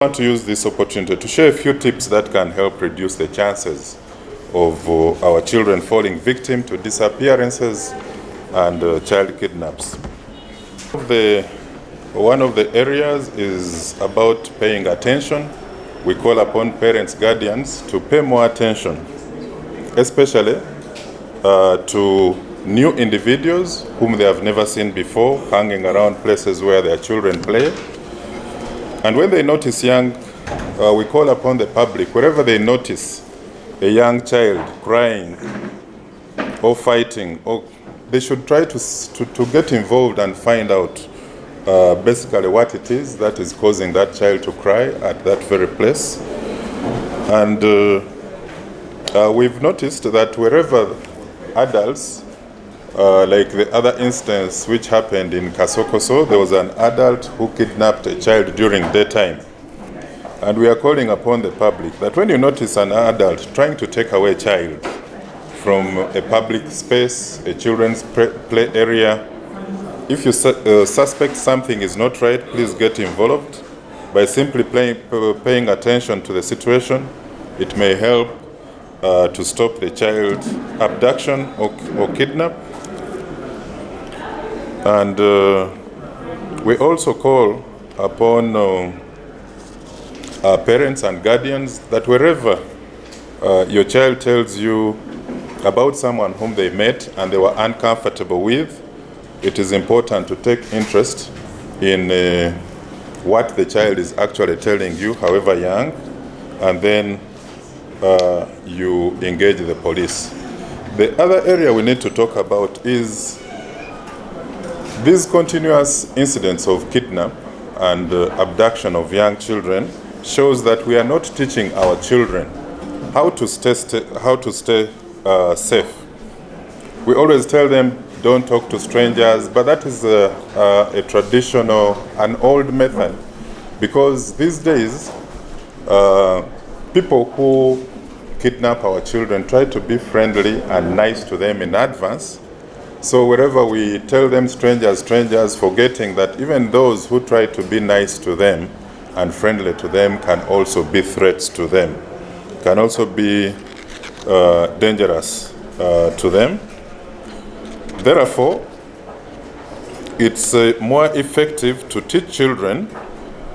I want to use this opportunity to share a few tips that can help reduce the chances of our children falling victim to disappearances and child kidnaps. One of the areas is about paying attention. We call upon parents, guardians to pay more attention, especially to new individuals whom they have never seen before, hanging around places where their children play. And when they notice we call upon the public, wherever they notice a young child crying or fighting, or they should try to get involved and find out basically what it is that is causing that child to cry at that very place. And we've noticed that wherever adults, like the other instance which happened in Kasokoso, there was an adult who kidnapped a child during daytime. And we are calling upon the public that when you notice an adult trying to take away a child from a public space, a children's play area, if you suspect something is not right, please get involved by simply paying attention to the situation. It may help to stop the child abduction or kidnap. And we also call upon parents and guardians that wherever your child tells you about someone whom they met and they were uncomfortable with, it is important to take interest in what the child is actually telling you, however young, and then you engage the police. The other area we need to talk about is these continuous incidents of kidnap and abduction of young children shows that we are not teaching our children how to stay safe. We always tell them don't talk to strangers, but that is a traditional, an old method, because these days people who kidnap our children try to be friendly and nice to them in advance. So wherever we tell them strangers, forgetting that even those who try to be nice to them and friendly to them can also be threats to them, can also be dangerous to them. Therefore, it's more effective to teach children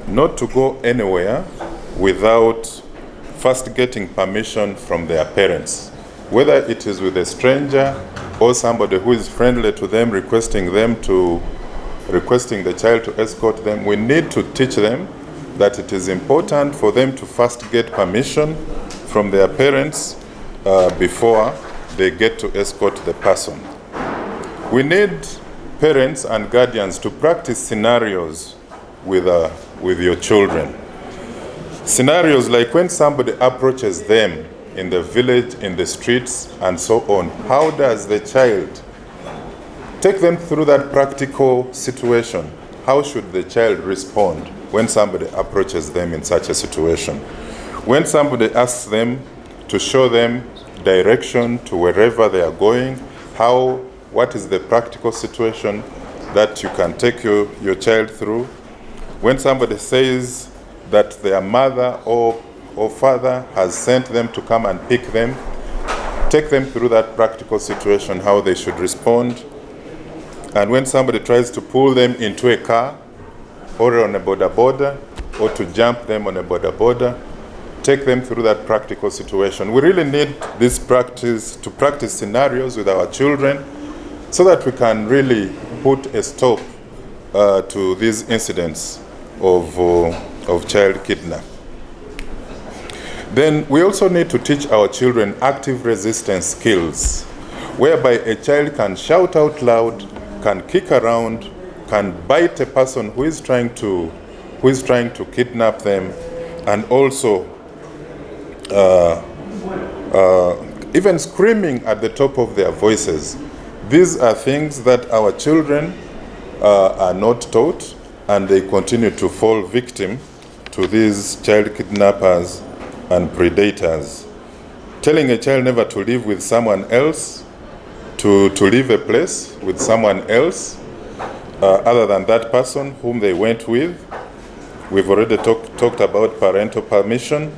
not to go anywhere without first getting permission from their parents, whether it is with a stranger or somebody who is friendly to them, requesting the child to escort them. We need to teach them that it is important for them to first get permission from their parents before they get to escort the person. We need parents and guardians to practice scenarios with your children. Scenarios like when somebody approaches them in the village, in the streets, and so on. How does the child take them through that practical situation? How should the child respond when somebody approaches them in such a situation? When somebody asks them to show them direction to wherever they are going, what is the practical situation that you can take your child through? When somebody says that their mother or father has sent them to come and pick them, take them through that practical situation, how they should respond. And when somebody tries to pull them into a car or on a border, or to jump them on a border, take them through that practical situation. We really need this practice to practice scenarios with our children so that we can really put a stop to these incidents of child kidnap. Then we also need to teach our children active resistance skills, whereby a child can shout out loud, can kick around, can bite a person who is trying to kidnap them, and also even screaming at the top of their voices. These are things that our children are not taught, and they continue to fall victim to these child kidnappers and predators. Telling a child never to live with someone else, to leave a place with someone else other than that person whom they went with, We've already talked about parental permission.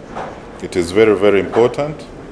It is very, very important.